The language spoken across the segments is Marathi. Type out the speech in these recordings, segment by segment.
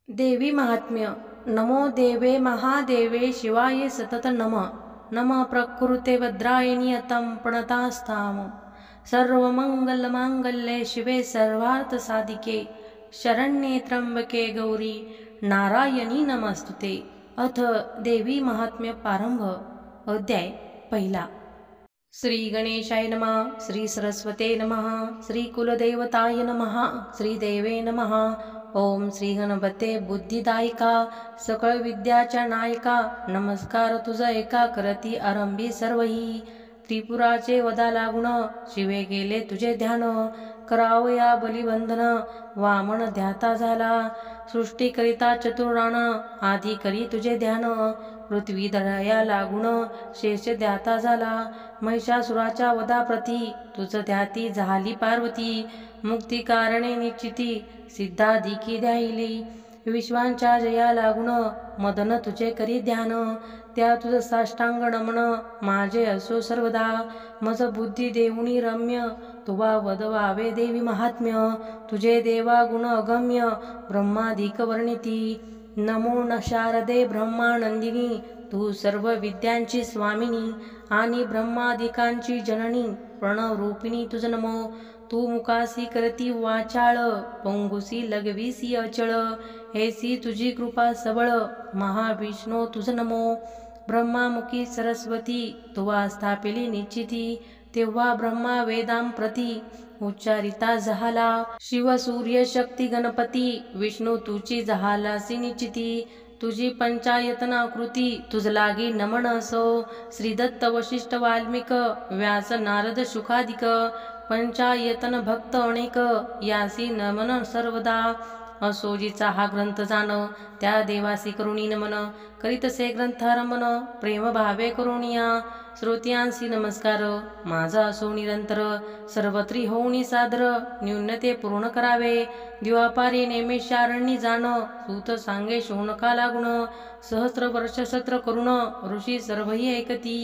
देवी महात्म्य. नमो देवे महादेवे शिवाय सतत नमः. नमः प्रकृते भद्रायणी अतं प्रणतास्ताम. सर्वमंगलमांगल्ये शिवे सर्वार्थसाधिके शरण्ये त्र्यंबके गौरी नारायणी नमस्तुते. अथ देवी महात्म्य प्रारंभ. अध्याय पहिला. श्री गणेशाय नमः. श्री सरस्वते नमः. श्री कुलदेवताय नमः. श्री देवे नमः. ओम श्री गणपते बुद्धिदायिका सकळ विद्याच्या नायका. नमस्कार तुझा एका करती आरंभी सर्वही. त्रिपुराचे वदा लागुण शिवे गेले तुझे ध्यान. करावया बलिबंधन वामन ध्याता झाला. सृष्टी करिता चतुराण आधी करी तुझे ध्यान. पृथ्वी दळया लागुण शेष ध्याता झाला. महिषासुराच्या वदाप्रती तुझ ध्याती झाली पार्वती. मुक्ती कारणे निश्चिती सिद्धाधिकी द्यायली. विश्वांच्या जया लागुण मदन तुझे करी ध्यान. त्या तुझ साष्टांग नमन माझे असो सर्वदा. मज बुद्धी देऊनी रम्य तुवा वदवावे देवी महात्म्य. तुझे देवा गुण अगम्य ब्रह्माधिक वर्णिती. नमो न शारदे ब्रह्मानंदिनी तू सर्व विद्यांची स्वामिनी आणि ब्रह्मादिकांची जननी. प्रणव रूपिणी तुझ नमो. तू मुकासी करती वाचाळ पंगुसी लगवीसी अचळ. हेसी तुझी कृपा सबळ महाविष्णू तुझ नमो. ब्रह्मामुखी सरस्वती तुवा स्थापिली निश्चिती. तेव्हा ब्रह्मा वेदांप्रती उच्चारिता झाला. शिव सूर्य शक्ती गणपती विष्णू तुझी झालासी निश्चिती. तुझी पंचायतनाकृती तुझ लागी नमन असो. श्रीदत्त वशिष्ठ वाल्मिक व्यास नारद शुकादिक. पंचायतन भक्त अनेक यासी नमन सर्वदा. असोजीचा हा ग्रंथ जाण त्या देवासी करुणी नमन. करीतसे ग्रंथारंभन प्रेम भावे करुणिया. श्रोत्यांसी नमस्कार माझा असो निरंतर. सर्वत्री होऊनी सादर न्यूनते पूर्ण करावे. द्वापारी नेमेशारण्य जाण सूत सांगे शोणका लागुण. सहस्र वर्ष सत्र करुण ऋषी सर्वही ऐकती.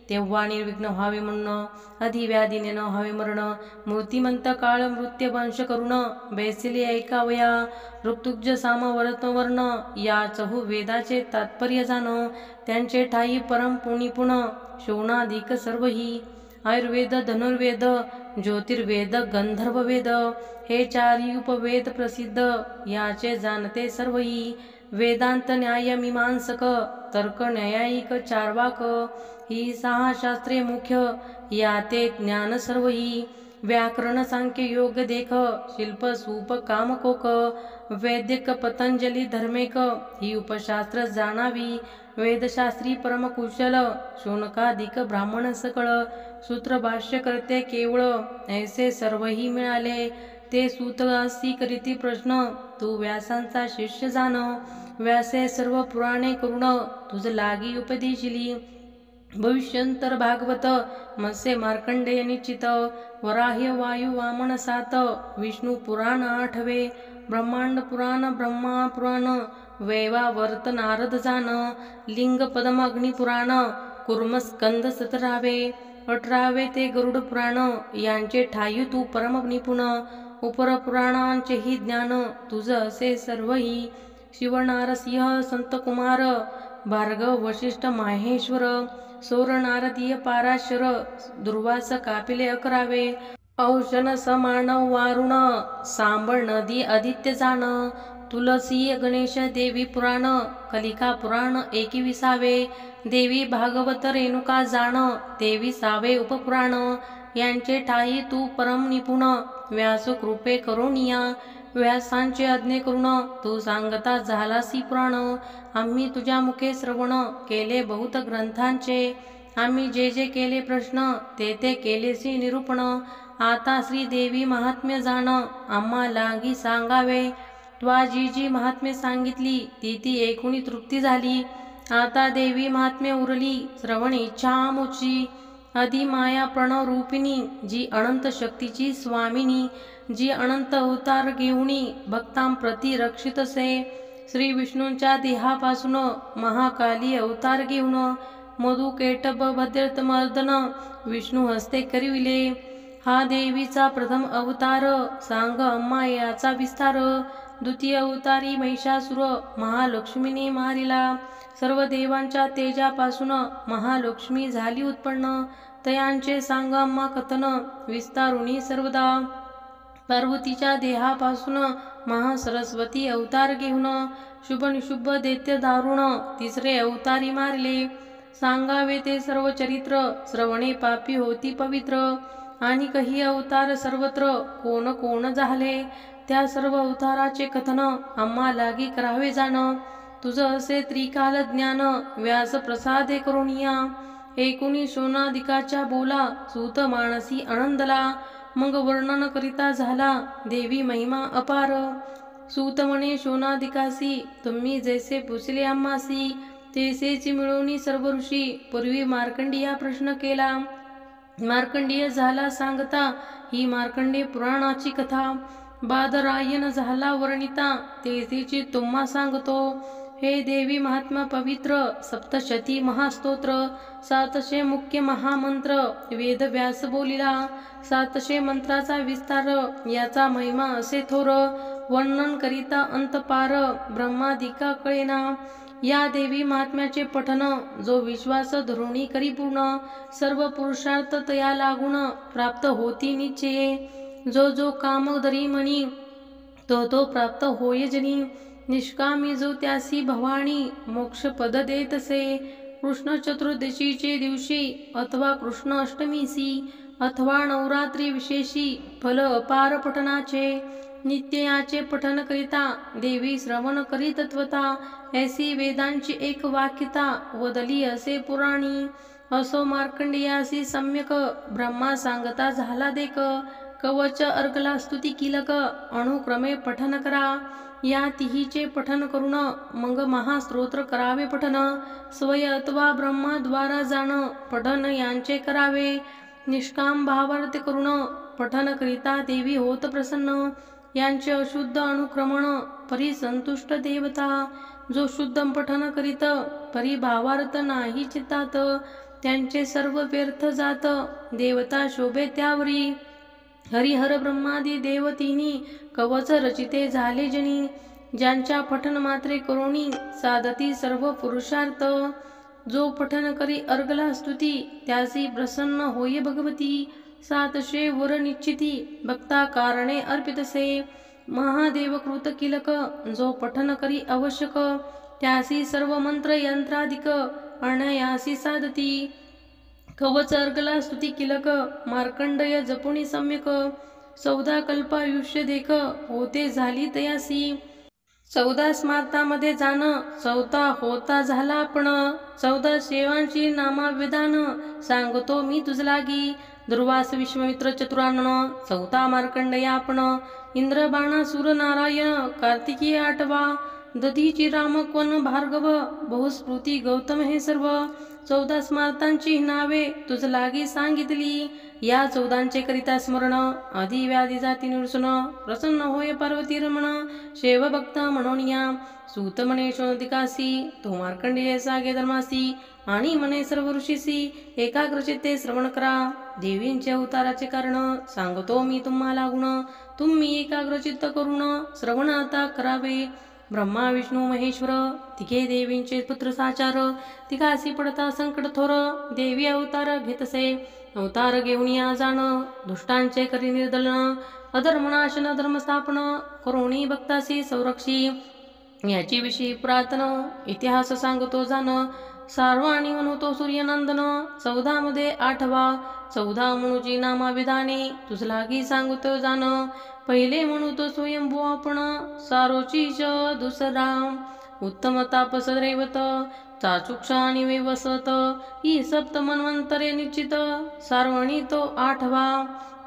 तेव्हा निर्विघ्न व्हावे म्हणून अधिव्याधीने न व्हावे मरण. मूर्तिमंत काळ मृत्य वंश करुण बैसिले ऐकावया. ऋतुज साम वर्ण या चहु वेदाचे तात्पर्य जाण. त्यांचे ठाई परम पुनिपुण शोणाधिक सर्वही. आयुर्वेद धनुर्वेद ज्योतिर्वेद गंधर्ववेद हे चारी उपवेद प्रसिद्ध याचे जाणते सर्वही. वेदांत न्याय मीमांसक तर्क न्यायिक चार्वाक ही सहा शास्त्रे मुख्य याते ज्ञान सर्वही. व्याकरण सांख्य योग देख शिल्प सूप कामकोक. वैद्यक पतंजली धर्मेक ही उपशास्त्र जाणावी. वेदशास्त्री परमकुशल शोणकाधिक ब्राह्मण सकळ. सूत्र भाष्य करते केवळ ऐसे सर्वही मिळाले. ते सूतगासी करीती प्रश्न तू व्यासांचा शिष्य जाण. व्यासे सर्व पुराणे करुण तुझ लागी उपदेशिली. भविष्यंतर भागवत मत्स्य मार्कंडेय निश्चित. वराह्य वायू वामन सात विष्णू पुराण आठवे. ब्रह्मांड पुराण ब्रह्मा पुराण वैवावर्त नारद जाण. लिंग पदम अग्नि पुराण कुर्म स्कंद 17वे. 18वे ते गरुड पुराण यांचे ठायू तू परम निपुण. उपर पुराणांचेही ज्ञान तुझ असे सर्वही. शिव नारसिंह संत कुमार भार्गव वशिष्ठ माहेश्वर. सौर नारदीय पाराशर दुर्वास कापिले 11वे. औषण समानव वारुण सांबळ नदी आदित्य जाण. तुलसी गणेश देवी पुराण कलिका पुराण 21वे. देवी भागवत रेणुका जाण 23वे उपपुराण. यांचे ठाई तू परम निपुण व्यास कृपे करुणिया. व्यासांचे आज्ञे करुण तू सांगता झालासी पुराण. आम्ही तुझ्या मुखे श्रवण केले बहुत ग्रंथांचे. आम्ही जे जे केले प्रश्न ते ते केलेसी निरूपण. आता श्री देवी महात्म्य जाण आम्हा लागी सांगावे. त्वा जी जी महात्म्य सांगितली ती ती ऐकुनी तृप्ती झाली. आता देवी महात्म्य उरली श्रवण इच्छा आमुची. आदि माया प्रणव रूपिणी जी अनंत शक्तीची स्वामिनी. जी अनंत अवतार घेऊनी भक्तांप्रती रक्षितसे. श्री विष्णूंच्या देहापासून महाकाली अवतार घेऊन मधुकेटभ भद्रतमर्दन विष्णू हस्ते करिविले. हा देवीचा प्रथम अवतार सांग अम्मा याचा विस्तार. द्वितीय अवतारी महिषासुर महालक्ष्मीने मारिला. सर्व देवांच्या तेजापासून महालक्ष्मी झाली उत्पन्न. तयांचे सांगाम्मा कथन विस्तारुणी सर्वदा. पार्वतीच्या देहापासून महासरस्वती अवतार घेऊन शुभ निशुभ दैत्य दारुण तिसरे अवतारी मारले. सांगावे ते सर्व चरित्र श्रवणे पापी होती पवित्र. आणि कही अवतार सर्वत्र कोण कोण झाले. त्या सर्व अवताराचे कथन आम्हा लागी करावे जाण. तुझं असे त्रिकाल ज्ञान व्यास प्रसादे करुणिया. एकुणी शोणादिकाच्या बोला सूत मानसी आनंदला. मग वर्णन करिता झाला देवी महिमा अपार. सूत म्हणे शोणादिकासी तुम्ही जैसे पुसले आम्हासी. तेसेची मिळवणी सर्व ऋषी पूर्वी मार्कंडिया प्रश्न केला. मार्कंडेय झाला सांगता ही मार्कंडेय पुराणाची कथा. बादरायण झाला वर्णिता तेथेची तुम्हा सांगतो. हे देवी महात्मा पवित्र सप्तशती महास्तोत्र. 700 मुख्य महामंत्र वेद व्यास बोलिला. 700 मंत्राचा विस्तार याचा महिमा असे थोर. वर्णन करिता अंत पार ब्रह्मादिका कळेना. या देवी महात्म्याचे पठन जो विश्वास धरुणी करी पूर्ण. सर्व पुरुषार्थ तया लागून प्राप्त होती निश्चये. जो जो कामधरी म्हणी तो प्राप्त होय जनी. निष्कामी जो त्यासी भवानी मोक्ष पद देतसे. कृष्ण चतुर्दशीचे दिवशी अथवा कृष्ण अष्टमीसी अथवा नवरात्री विशेषी फल अपार पठनाचे. नित्याचे पठन करिता देवी श्रवण करी तत्वता. ऐसी वेदांची एक वाक्यता वदली असे पुराणी. असो मार्कंडेयासी सम्यक ब्रह्मा सांगता झाला देक. कवच अर्गला स्तुती किलक अनुक्रमे पठन करा. या तिहीचे पठन करून मग महास्तोत्र करावे पठन. स्वय अथवा ब्रह्माद्वारा जाण पठन यांचे करावे. निष्काम भावार्थ करून पठन करिता देवी होत प्रसन्न. यांचे अशुद्ध अनुक्रमण परी संतुष्ट देवता. जो शुद्ध पठन करीत परी भावार्थ नाही चित्तात. त्यांचे सर्व व्यर्थ जात देवता शोभे त्यावरी. हरिहर ब्रह्मादी देवतीनी कवच रचिते झाले जनी. ज्यांच्या पठन मात्रे करुणी साधती सर्व पुरुषार्थ. जो पठन करी अर्गला स्तुती त्यासी प्रसन्न होय भगवती. 700 वर निश्चिती भक्ता कारणे अर्पितसे. महादेव कृत किलक जो पठन करी आवश्यक. त्यासी सर्व मंत्र यंत्रादिक अनायासी साधती. कवच अर्गला स्तुती किलक मार्कंडय जपुणी सम्यक. 14 कल्पायुष्य देख होते झाली तयासी. 14 स्मार्तामध्ये जाण 14 होता झाला आपण. 14 सेवांची नामाविधान सांगतो मी तुझलागी. दुर्वास विश्वामित्र चतुरानन 14 मार्कंडया आपण. इंद्र बाणासुर नारायण कार्तिकीय 8वा. दधीची राम क्वन भार्गव बहुस्मृती गौतम हे सर्व. 14 स्मार्तांची नावे तुझ लागी सांगितली. या 14 करिता स्मरण आधी व्याधी जाती निरसन. प्रसन्न होय पार्वती रमण शेव भक्त म्हणोनिया. सूत म्हणे शोधिकासी तो मार्कंडेय सागे धर्मासी. आणि म्हणे सर्व ऋषीसी एकाग्रचित्ते श्रवण करा. देवींचे अवताराचे कारण सांगतो मी तुम्हाला गुण. तुम्ही एकाग्रचित्त करून श्रवण आता करावे. ब्रह्मा विष्णू महेश्वर तिघे देवींचे पुत्र साचार. तिघासी पडता संकट थोर देवी अवतार घेतसे. अवतार घेऊन या जाण दुष्टांचे करी निर्दलन. अधर्मनाशन धर्मस्थापन करुणी भक्तासी संरक्षी. याची विषयी पुरातन इतिहास सांगतो जाण. सार्वाणी म्हणतो सूर्यनंदन 14 मध्ये 8वा. 14 म्हणूची नामाविधाने तुझलागी सांगतो जाण. पहिले म्हणू तो स्वयंभू आपण सारोचीश दुसरा. उत्तम तापस दैवत चाचुक्षा आणि वैवसत ही सप्त मन्वंतरे निश्चित. सार्वणी तो 8वा.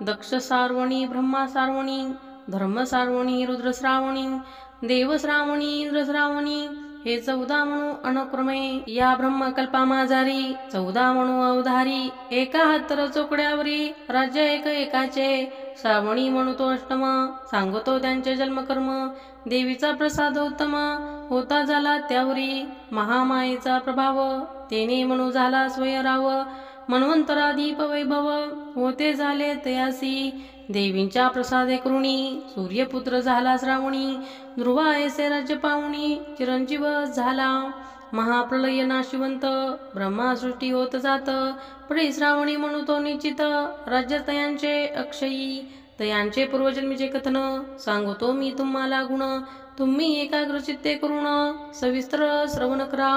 दक्ष सार्वणी ब्रह्मा सार्वणी धर्म सार्वणी रुद्र श्रावणी देव श्रावणी इंद्र श्रावणी हे 14 म्हणू अनुक्रमे. या ब्रह्मकल्पा माझारी 14 म्हणू अवधारी. एका हातर चोकड्यावरी राज्य एक एकाचे. श्रावणी म्हणू तो 8म सांगतो त्यांचे जन्मकर्म. देवीचा प्रसाद उत्तम होता झाला त्यावरी. महामायेचा प्रभाव तेने म्हणू झाला स्वयराव. मन्वंतरादीप वैभव होते झाले तयासी देवींच्या प्रसादे करुणी सूर्यपुत्र झाला श्रावणी ध्रुवा ऐसे राज्य पाहुणी चिरंजीव झाला महाप्रलय नाशिवंत ब्रह्मा सृष्टी होत जात पडी श्रावणी म्हणू तो निश्चित राज्य तयांचे अक्षयी तयांचे पूर्वजन्मीचे कथन सांगतो मी तुम्हाला गुण तुम्ही एकाग्र चित्ते करून सविस्तर श्रवण करा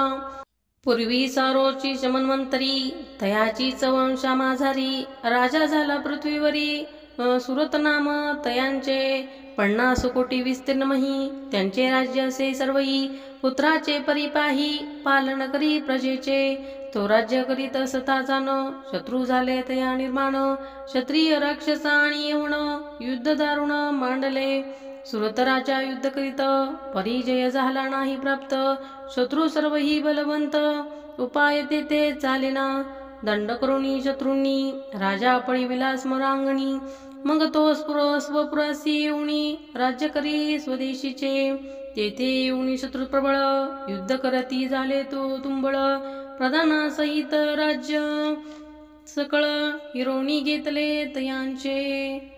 पूर्वी सारोची शमन्वंतरी तयाची वंशा माझारी राजा झाला पृथ्वीवरी सुरत नाम तयांचे 50 कोटी विस्तीर्ण मही त्यांचे राज्य असे सर्वही पुत्राचे परिपाही पालन करी प्रजेचे तो राज्य करीत असता जाण शत्रू झाले तया निर्माण क्षत्रिय राक्षस आणि यवण युद्ध दारुण मांडले सुरत राजा युद्ध करीत परिजय झाला नाही प्राप्त शत्रू सर्वही बलवंत उपाय तेथे चालेना दंड करुणी शत्रूंनी राजा पळी विलास मरांगणी मग तो स्वपुरासी येऊनी राज्य करी स्वदेशीचे तेथे येऊनी शत्रू प्रबळ युद्ध करती झाले तो तुंबळ प्रधानासहित राज्य सकळ हिरोणी घेतले तयांचे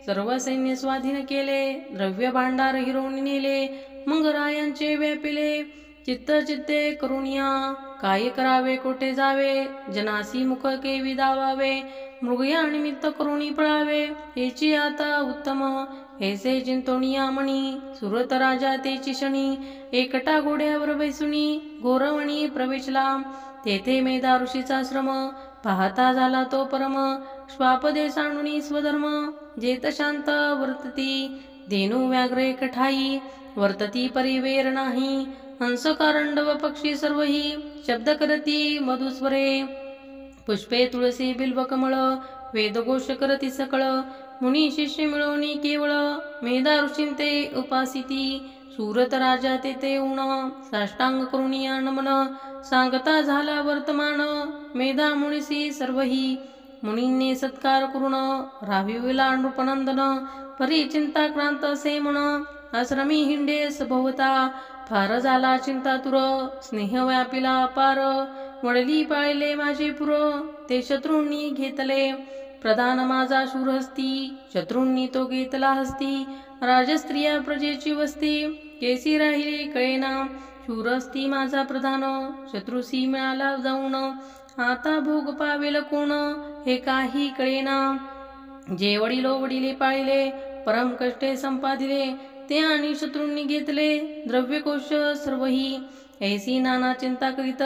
सर्व सैन्य स्वाधीन केले द्रव्य भांडार हिरोणी नेले मग रायांचे व्यापिले चित्ते करुणिया काय करावे कोठे जावे जनासी मुख केवी दावावे मृगया निमित्त करुणी पळावे हेची आता उत्तम हेसे चिंतोनिया मणी सुरत राजा तेची शनी एकटा घोड्यावर बैसुनी घोरवणी प्रवेशला तेथे मेधा ऋषीचा श्रम पाहता झाला तो परम श्वापदे सांडुनी स्वधर्म जेत शांत वर्तती धेनु व्याघ्र एकठाई वर्तती परिवेर नाही हंस कारंडव पक्षी सर्वही शब्द करती मधुस्वरे पुष्पे तुळसी बिल्व कमळ वेदघोष करती सकळ मुनी शिष्य मिळवणी केवळ मेधा ऋषींते उपासिती सुरत राजा तेथे उण साष्टांग करुणिया नमन सांगता झाला वर्तमान मेधा मुनिसी सर्वही मुनींनी सत्कार करुण राहिविला नृपनंदन परी चिंता क्रांत असे म्हण आश्रमी हिंडे सभवता फार झाला चिंतातुर स्नेह व्यापिला पार वडली पाळले माझे पुर ते शत्रूंनी घेतले प्रधान माझा शूर हस्ती शत्रूंनी तो घेतला हस्ती राजस्त्रिया प्रजेची वस्ती केसी राहिले कळेना शूर हस्ती माझा प्रधान शत्रुसी मिळाला जाऊन आता भोग पावेल कोण हे काही कळेना जे वडिलो वडिले पाळले परम कष्टे संपादिले ते आणि शत्रूंनी घेतले द्रव्यकोश सर्वही ऐसी नाना चिंता करीत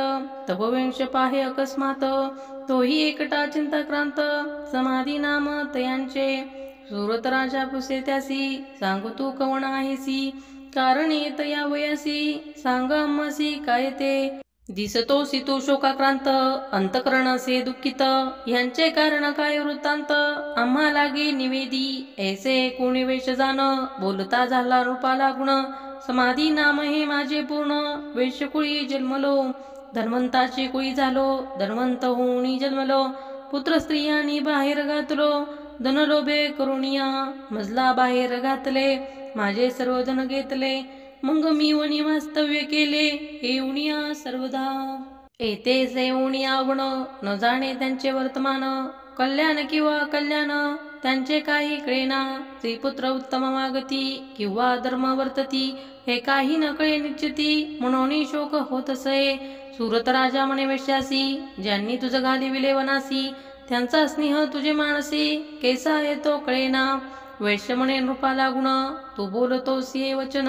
तपवंश पाहे अकस्मात तोही एकटा चिंताक्रांत समाधी नाम तयांचे सुरत राजा पुसे त्यासी सांगू तू कवण आहेसी कारण येत या वयासी सांग अम्मासी काय ते दिसतो सितू शोकाक्रांत अंतकरण असे दुःखित ह्यांचे कारण काय वृत्तांत आम्हा लागे निवेदी ऐसे कोणी वेश जाण बोलता झाला रूपाला गुण समाधी नाम हे माझे पूर्ण वेशकुळी जन्मलो धन्वंताची कुळी झालो धन्वंत होऊनी जन्मलो पुत्र स्त्रियांनी बाहेर घातलो धनलोभे करुणिया मजला बाहेर घातले माझे सर्व धन घेतले मग मी वनी वास्तव्य केले येऊनिया सर्वदा येते सेवणी आवण न जाणे त्यांचे वर्तमान कल्याण किंवा कल्याण त्यांचे काही कळेना स्त्रीपुत्र उत्तम मागती किंवा धर्म वर्तती हे काही न कळे निश्चिती म्हणून शोक होत असे सुरत राजा म्हणे वेश्यासी ज्यांनी तुझ घालिविले वनासी त्यांचा स्नेह तुझे मानसी कैसा येतो कळेना वैश्य म्हणे नृपाला गुण तू बोलतोस ये वचन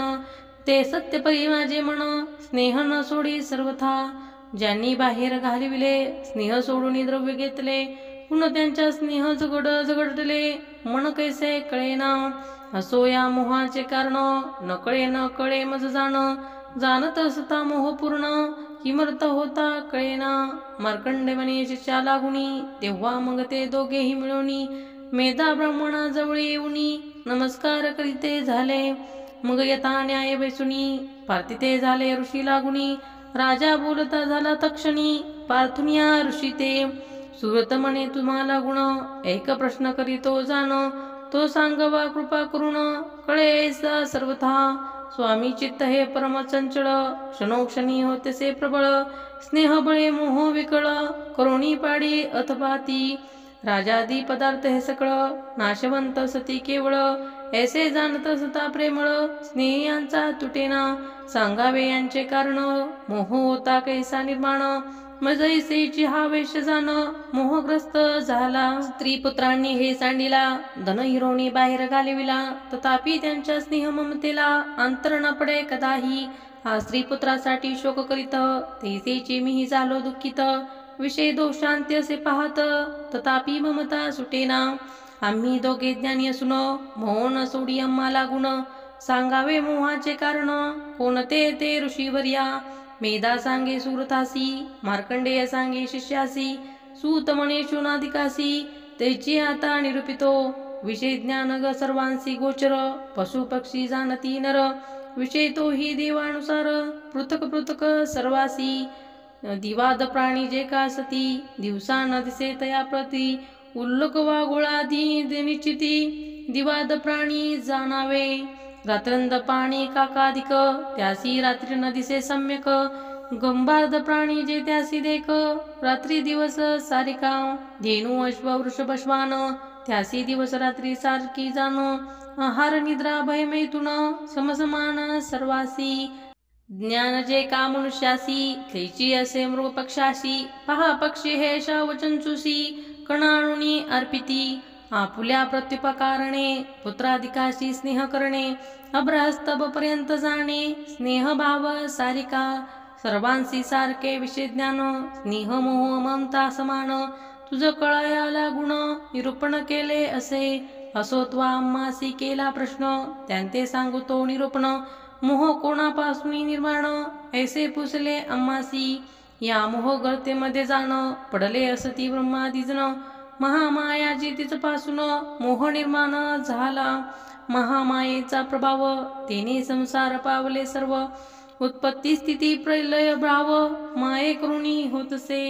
ते सत्य परी माझे म्हण स्नेह न सोडी सर्वथा ज्यांनी बाहेर घालिविले स्नेह सोडून द्रव्य घेतले पुन्हा त्यांच्या स्नेह झगडले मन कैसे कळेना असो या मोहाचे कारण न कळे मज जाणत असता मोह पूर्ण किमर्थ होता कळेना मार्कंडे म्हणे शिष्या लागुनी तेव्हा मग ते दोघेही मिळवणी मेधा ब्राह्मणा जवळ येऊनी नमस्कार करीते झाले मग यथा न्याय बैसुनी पार्थिते झाले ऋषी लागुनी राजा बोलता झाला तक्षणी पार्थुनिया ऋषी ते सुरत म्हणे तुम्हाला गुण एक प्रश्न करीतो जाण तो सांगवा कृपा करुण कळे ऐसा सर्वथा स्वामी चित्त हे परम चंचळ, क्षणोक्षणी होतसे प्रबळ, स्नेह बळे मोह विकळ, करुणी पाडी अथवा ती, राजादी पदार्थ हे सकळ, नाशवंत सती केवळ, ऐसे जाणत सता प्रेमळ, स्नेहियांचा तुटेना, सांगावे यांचे कारण, मोह होता कैसा निर्माण, मजैसेची हा वेश जाण, मोहग्रस्त झाला स्त्री पुत्रांनी हे सांडिला, धन हिरोणी बाहेर घालविला, तथापि त्यांच्या स्नेह ममतेला अंतर न पडे कदाही, हा स्त्री पुत्रासाठी शोक करीत, तैसेची मीही झालो दुःखित, विषय दोषांती असे पाहत, तथापि ममता सुटेना, आम्ही दोघे ज्ञानी असून, मोह न सोडी आम्हाला गुण, सांगावे मोहाचे कारण, कोणते ते ऋषीवर्या, मेधा सांगे सुरथासी, मार्कंडेय सांगे शिष्यासी, सूत म्हणे शूनाधिकासी, त्याची आता निरूपितो, विषय ज्ञान ग सर्वांसी गोचर, पशु पक्षी जाणती नर, विषय तो ही देवानुसार, पृथक पृथक सर्वासी, दिवाद प्राणी जे का सती, दिवसा न दिसे तया प्रती, उल्लक वा गोळादी निश्चिती, दिवाद प्राणी जाणावे, रात्रंद पाणी काकाधिक, त्यासी रात्री न दिसे सम्यक, गंभार्द प्राणी जे त्यासी देख, रात्री दिवस सारिका, धेनु अश्व वृषभ श्वान, त्यासी दिवस रात्री सारखी जाण, आहार निद्रा भय मैथुन, समसमान सर्वासी, ज्ञान जे का मनुष्यासी, कैची असे मृग पक्षासी, पहा पक्षी हे शावचंचुसी, कणाणुनी अर्पिती, आपुल्या प्रत्युपकारणे, पुत्राधिकाशी स्नेह करणे, अभ्रहस्तभ पर्यंत जाणे, स्नेह भाव सारिका, सर्वांशी सारखे विषय ज्ञान, स्नेह मोह ममता समान, तुझ कळायाला गुण, निरूपण केले असे, असो त्वा आम्हासी केला प्रश्न, त्यांते सांगतो निरूपण, मोह कोणापासून निर्माण, ऐसे पुसले आम्हासी, या मोह गर्तेमध्ये जाण, पडले असती ब्रह्मादिजन, महामायाजी तिथपासून मोह निर्माण झाला, महामायेचा प्रभाव, तेने संसार पावले सर्व, उत्पत्ती स्थिती प्रलय भाव, माये करुणी होतसे,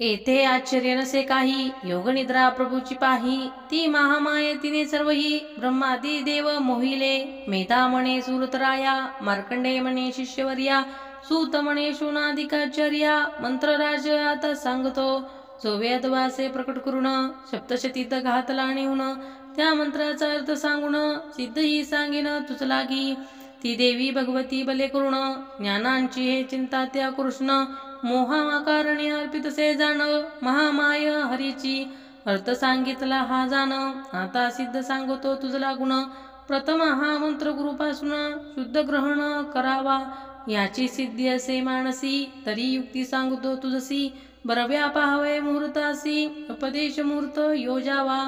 येथे आश्चर्य नसे काही, योग निद्रा प्रभूची पाही, ती महामाये तिने सर्वही, ब्रह्मादी देव मोहिले, मेधा म्हणे सुरतराया, मार्कंडेय म्हणे शिष्यवर्या, सूत म्हणे शूनाधिकाचार्या, मंत्रराज आता सांगतो, जो वेदवासे प्रकट करून, सप्तशतीत घातला नेऊन, त्या मंत्राचा अर्थ सांगून, सिद्ध ही सांगेन तुझ लागी, ती देवी भगवती बले करुण, ज्ञानांची हे चिंता त्या कृष्ण, मोहाकारणे अर्पित से जाण, महामाय हरीची, अर्थ सांगितला हा जाण, आता सिद्ध सांगतो तुझ लागून, प्रथम हा मंत्र गुरुपासून शुद्ध ग्रहण करावा, याची सिद्धी असे मानसी, तरी युक्ती सांगतो तुझसी, बरव्या पाहावे मुहूर्तासी, उपदेश मुहूर्त योजावा,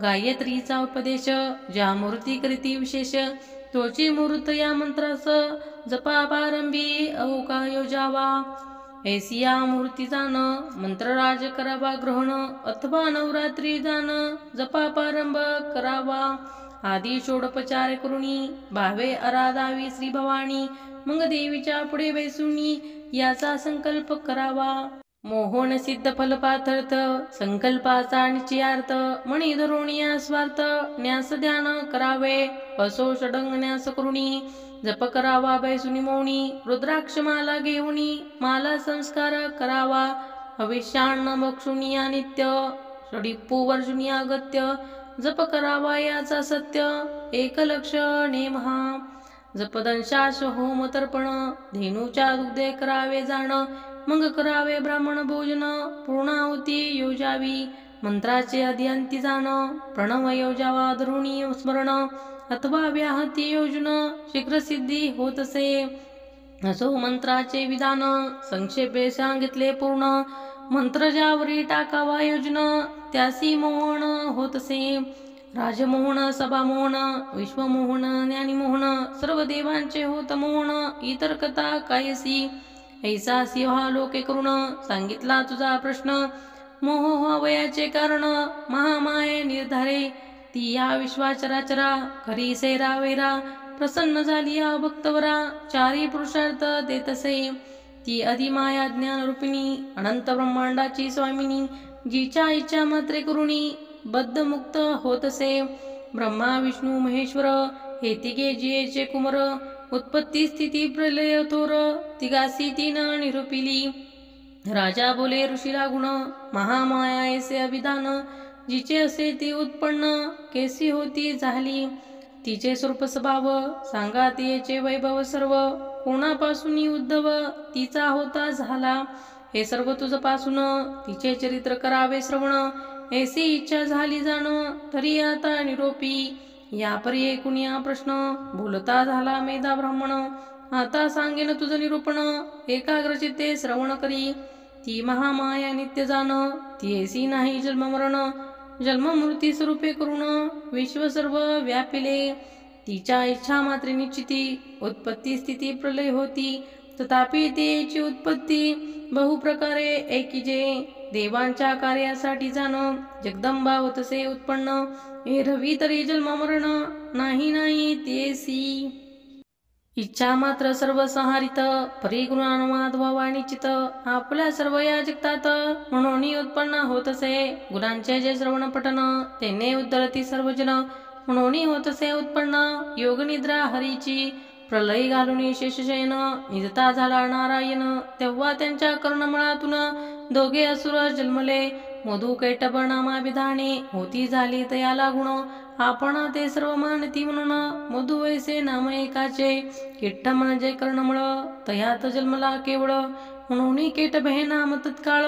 गायत्रीचा उपदेश, ज्या मूर्ती विशेष, तोची मुहूर्त या मंत्रास, जपा पारंभी अवका योजावा, ऐसिया मूर्ती जाण, मंत्रराज करावा ग्रहण, अथवा नवरात्री जाण, जपा पारंभ करावा, आदी षोडोपचार करुणी, भावे आराधावी श्री भवानी, मग देवीच्या पुढे बैसुनी, याचा संकल्प करावा, मोहन सिद्ध फल पाथर्थ, संकल्पाचा निश्चयार्थ, मणी धरुणिया स्वार्थ, न्यास ध्यान करावे, असो षडंग न्यास करुणी, जप करावा बैसुनी मौनी, रुद्राक्ष माला घेऊनी, माला संस्कार करावा, हविष्यान्न मोक्षुनिया नित्य, षडिप्पू वर्जुनिया अगत्य, जप करावा याचा सत्य, एक लक्ष नेमहा, जपदंशाश होम तर्पण, धेनूच्या दुग्धे करावे जाण, मग करावे ब्राह्मण भोजन, पूर्णाहुती योजावी, मंत्राचे अध्यंती जाण, प्रणव योजावा धरुणी स्मरण, अथवा व्याहती योजन, शीघ्र सिद्धी होतसे, असो मंत्राचे विधान, संक्षेपे सांगितले पूर्ण, मंत्र ज्यावरी टाकावा योजन, त्यासी मोहन होतसे, राजमोहन सभामोहन, विश्वमोहन ज्ञानीमोहन, सर्व देवांचे होत मोहन, इतर कथा कायसी, ऐसा सिंहा लोके करुण, सांगितला तुझा प्रश्न, मोह व्हावयाचे कारण, महामाये निर्धारे, ती या विश्वाचराचरा, खरी सेरा वेरा, प्रसन्न झाली या भक्तवरा, चारी पुरुषार्थ देतसे, ती अधिमाया ज्ञान रूपिणी, अनंत ब्रह्मांडाची स्वामिनी, जिच्या इच्छा मात्रे करुणी, बद्ध मुक्त होतसे, ब्रह्मा विष्णू महेश्वर, हे तिघे जियेचे कुमर, उत्पत्ती स्थिती प्रलय थोर तिघासी तीन निरूपिली. राजा बोले ऋषीला गुण महामाया ऐसे अभिधान जिचे असे ती उत्पन्न केसी होती झाली. तिचे स्वरूप स्वभाव सांगा तिचे वैभव सर्व कोणापासून उद्धव तिचा होता झाला. हे सर्व तुझपासून तिचे चरित्र करावे श्रवण ऐसी इच्छा झाली जाण तरी आता निरोपी. या परी कुणिया प्रश्न बोलता झाला मेधा ब्राह्मण आता सांगेन तुझं निरूपण एकाग्रचित्ते श्रवण करी. ती महामाया नित्य जाण ती ऐसी नाही जन्म मरण जन्ममृत्यू स्वरूपे करून विश्व सर्व व्यापिले. तिच्या इच्छा मात्र निश्चिती उत्पत्ती स्थिती प्रलय होती तथापि तिची उत्पत्ती बहुप्रकारे ऐकिजे. देवांच्या कार्यासाठी जाण जगदंबा होतसे उत्पन्न एरवी तरी जन्म मरण नाही नाही तेसी. इच्छा मात्र सर्व संहारित परिगुणानुवाद व्हावा निश्चित आपल्या सर्व या जगतात म्हणून उत्पन्न होतसे. गुणांचे जे श्रवण पठन तेने उद्धरती सर्वजन म्हणून होतसे उत्पन्न. योग निद्रा हरीची प्रलय घालून शेषशयन निजता झाला नारायण. तेव्हा त्यांच्या कर्णमळातून दोघे असुर जन्मले मधु कैटभ नामाभिधाने होती झाली तयाला गुण. आपण ते सर्व मानती म्हणून मधु वैसे नाम एकाचे किट्ट म्हणजे कर्णमळ तयात जन्मला केवळ म्हणून केटभ हे नाम तत्काळ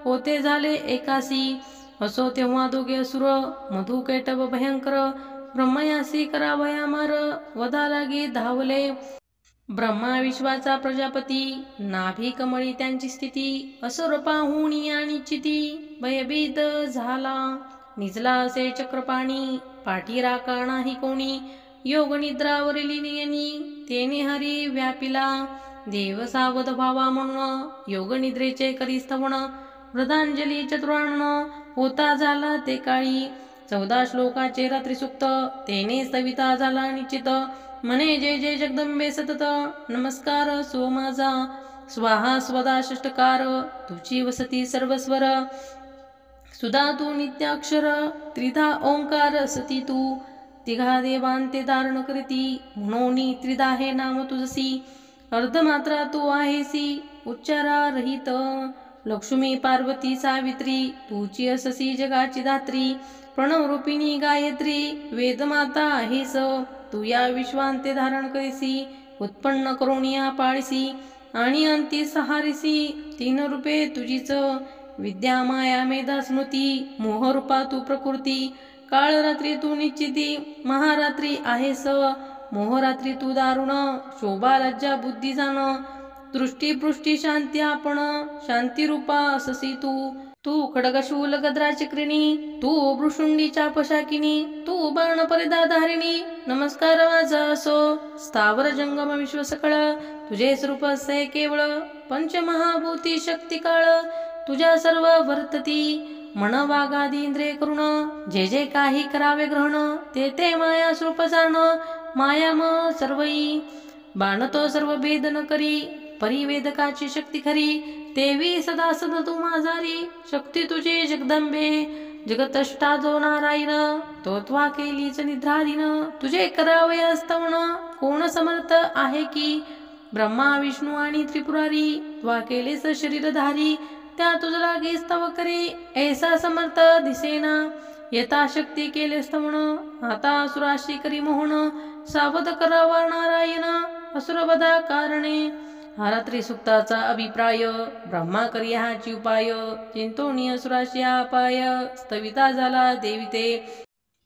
होते झाले एकासी. असो तेव्हा दोघे असुर मधु कैटभ भयंकर ब्रह्मयासी करावया मार वधा लागे धावले. ब्रह्मा विश्वाचा प्रजापती नाभी कमळी त्यांची स्थिती असुर पाहून या निश्चिती भयभीत झाला. निजला असे चक्रपाणी पाठी राखा नाही कोणी योग निद्रावरील नियनी तेने हरी व्यापिला. देव सावध व्हावा म्हणून योग निद्रेचे करी स्तवन वृद्धांजली चतुरानन होता झाला ते काळी. 14 श्लोकाचे रात्री सुक्त तेने सविता झाला निश्चित म्हणे जय जय जगदंबे सतत नमस्कार सो माझा स्वाहा स्वदा षष्टकार तुझी वसती सर्वस्वर सुधा तू नित्याक्षर त्रिधा ओंकार सती तू तिघा देवांते धारण करती म्हणून त्रिधा हे नाम तुझसी. अर्धमात्रा तू आहेसी उच्चारा रहित लक्ष्मी पार्वती सावित्री तुची अससी जगाची धात्री. प्रणव रूपिणी गायत्री वेदमाता आहेस तू या विश्वांते धारण करीसी उत्पन्न करून या पाळीसी आणि अंती सहारिसी. 3 रूपे तुझीच विद्या माया मेधा स्मृती मोहरूपा तू प्रकृती. काळ रात्री तू निश्चिती महारात्री आहेस मोहरात्री तू दारुण शोभा लज्जा बुद्धी जाण दृष्टी पृष्टी शांती आपण शांती रूपा अससी तू. तू खडगशूल गद्रा चक्रिणी तू भृशुंडी चापशाकिनी तू बाण परिधाधारिणी नमस्कार माझा असो. स्थावर जंगम विश्व सकळ तुझे स्वरूप असे केवळ पंचमहाभूती शक्ती काळ तुझ्या सर्व वर्तती. मन वागादी इंद्रिय करुण जे जे काही करावे ग्रहण ते ते माया स्वरूप जाण माया म सर्वई. बाणतो सर्व भेद न करी परिवेदकाची शक्ती खरी देवी सदा सदा तू माझारी. शक्ती तुझे जगदंबे जगतष्टा जो नारायण तो त्वा केलीच निद्राधीन. तुझे करावे स्तवन कोण समर्थ आहे की ब्रह्मा विष्णू आणि त्रिपुरारी त्वा केलेस शरीरधारी त्या तुझ लागे स्तव करे ऐसा समर्थ दिसेना. यथा शक्ती केले स्तवन आता असुराशी करी मोहन सावध करावा नारायण असुरवधा कारणे. हा रात्री सुक्ताचा अभिप्राय ब्रह्मा करी हाची उपाय चिंतोनी असुराशी अपाय. स्तविता झाला देविते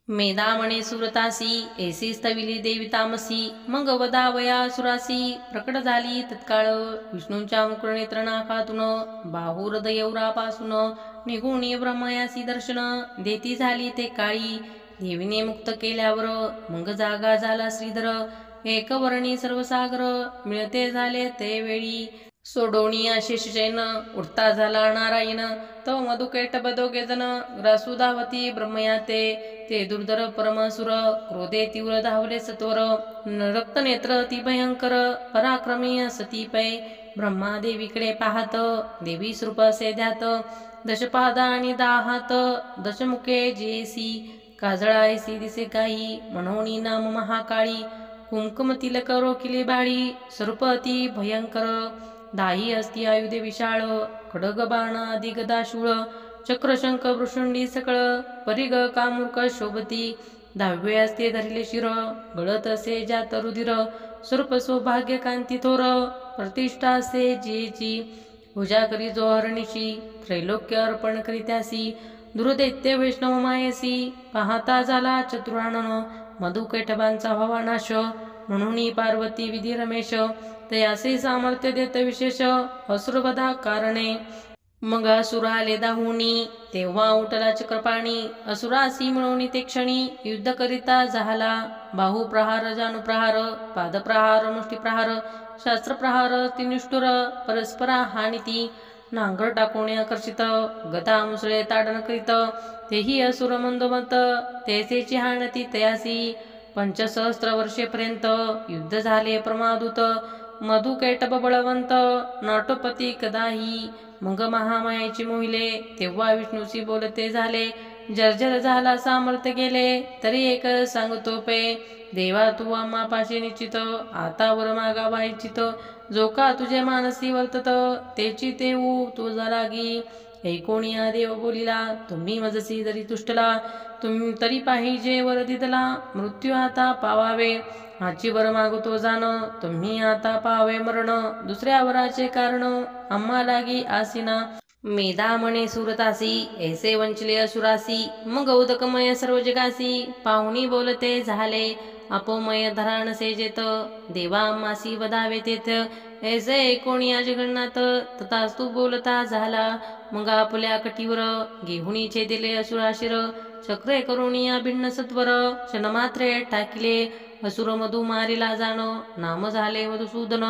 मेधा म्हणे सुरतासी ऐसी स्तविली देवितामसी. मग वधावया सुरासी प्रकट झाली तत्काळ विष्णूंच्या मुकुटनेत्र नाकातून बाहू हृदयौरापासून निघून ब्रह्मयासी दर्शन देती झाली ते काळी. देवीने मुक्त केल्यावर मग जागा झाला श्रीधर एकवर्णी सर्वसागर मिळते झाले ते वेळी. सोडोनिया शेषजैन उठता झाला नारायण तो मधुकैटभ दोघे जण ग्रासुधावती ब्रह्मयाते ते दुर्धर परमसुर क्रोधे तीव्र धावले सत्वर रक्तनेत्र ती भयंकर पराक्रमी सती पै. ब्रह्मा देवीकडे पाहत देवी स्वरूप असे ध्यात दशपादा आणि 10 हात दशमुखे जेसी काजळायसी दिसे काही म्हणून नाम महाकाळी. कुंकमतील करो किले बाळी सर्प अति भयंकर दाही असती आयुधे विशाळ खडग बाण आदि गदाशूळ चक्रशंख वृषुंडी सकळ परिग कामुक शोभती दहावे असते धरले शिर गळत असे जात रुधिर सर्प सौभाग्य कांती थोर प्रतिष्ठा असे जेची पूजा करी जो हरणीशी त्रैलोक्य अर्पण करी त्यासी दुर्दैत्य वैष्णव मायसी पाहता झाला चतुरानन मधुकैटभांचा व्हावा नाश म्हणून पार्वती विधी रमेश तयासे सामर्थ्य देत विशेष असुरवधा कारणे मग असुर आले दाहुनी तेव्हा उठला चक्रपाणी असुरासी मिळवणी ते क्षणी युद्ध करिता झाला बाहुप्रहार जानुप्रहार पादप्रहार मुष्टीप्रहार शास्त्रप्रहार तिनिष्ठुर परस्परा हानिती नांगर टाकोणे आकर्षित गदा मुसळे ताडण करीत तेही असुर मंदोमत तेसेची हाणती तयासी 5,000 वर्षेपर्यंत युद्ध झाले प्रमादूत मधुकैटभ बळवंत नटोपती कदाही मग महामायेची मोहिले तेव्हा विष्णूशी बोलते झाले जर्जर झाला सामर्थ्य गेले तरी एक सांगतो पे देवा तू आम्हापाशी निश्चित आता वर मागावा इच्छित जो का तुझे मानसी वर्तत तेची तेऊ तुझा लागी ऐकोनिया देव बोलिला तुम्ही मजसी जरी तुष्टला तुम्ही तरी पाहिजे वर दिदला मृत्यू आता पावावे हाची वर मागतो जाण तुम्ही आता पावे मरण दुसऱ्या वराचे कारण आम्हा लागी आसीना मेधा म्हणे सुरतासी ऐसे वंचले असुरासी मग उदकमय सर्व जगासी पाहुणी बोलते झाले अपोमय धराण सेजेत देवा मासी वधावे तेथ ऐसे कोणी जगन्नाथ तथास्तु बोलता झाला मग आपल्या कटीवर घेहुणीचे दिले असुराशिर चक्रे करुणिया भिन्न सत्वर क्षणमात्रे टाकिले असुर मधु मारिला जाण नाम झाले मधुसूदन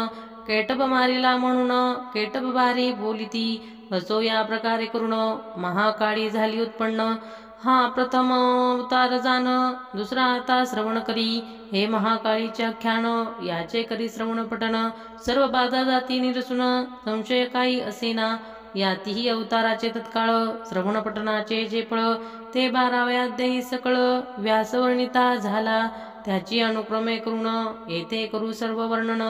केटभ मारिला म्हणून केटभ भारी बोलिती असो या प्रकारे करून महाकाळी झाली उत्पन्न हा प्रथम अवतार जाण दुसरा आता श्रवण करी हे महाकाळीचे आख्यान याचे करी श्रवण पठन सर्व बाधा जाती निरसून संशय काही असेना यातीही अवताराचे तत्काळ श्रवण पठनाचे जे फळ ते 12व्या अध्यायी सकळ व्यासवर्णिता झाला त्याची अनुक्रमे करून येथे करू सर्व वर्णन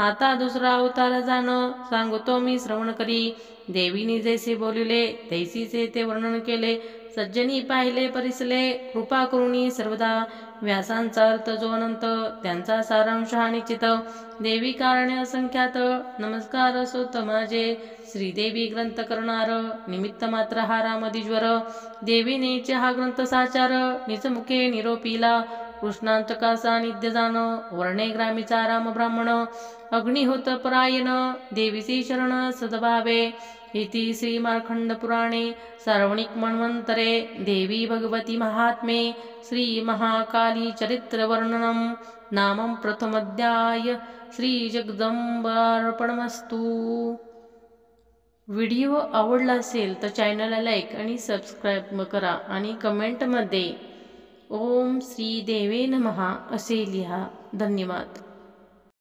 आता दुसरा अवतार जाण सांगतो मी श्रवण करी देवीने जैसे बोलिले तैसीचे ते वर्णन केले सज्जनी पाहिले परिसले कृपा करुणी सर्वदा व्यासांचा अर्थ जो अनंत त्यांचा सारांश हा निश्चित देवी कारणे असंख्यात नमस्कार असोत माझे श्रीदेवी ग्रंथ करणार निमित्त मात्र हा रामदिज्वर देवीनेचे हा ग्रंथ साचार निजमुखे निरोपीला कृष्णांतका सानिध्य जाण वर्णे ग्रामीचा राम ब्राह्मण अग्निहोत परायण देवीचे शरण सद्भावे इति श्री मार्कंड पुराणे सार्वणिक मन्वंतरे देवी भगवती महात्मे श्री महाकाली चरित्र वर्णनम नामं प्रथमोध्याय श्री जगदंबार्पणमस्तु। व्हिडिओ आवडला असेल तर चॅनलला लाईक आणि सबस्क्राईब करा आणि कमेंटमध्ये ओम श्री देवे नमः असे लिहा। धन्यवाद।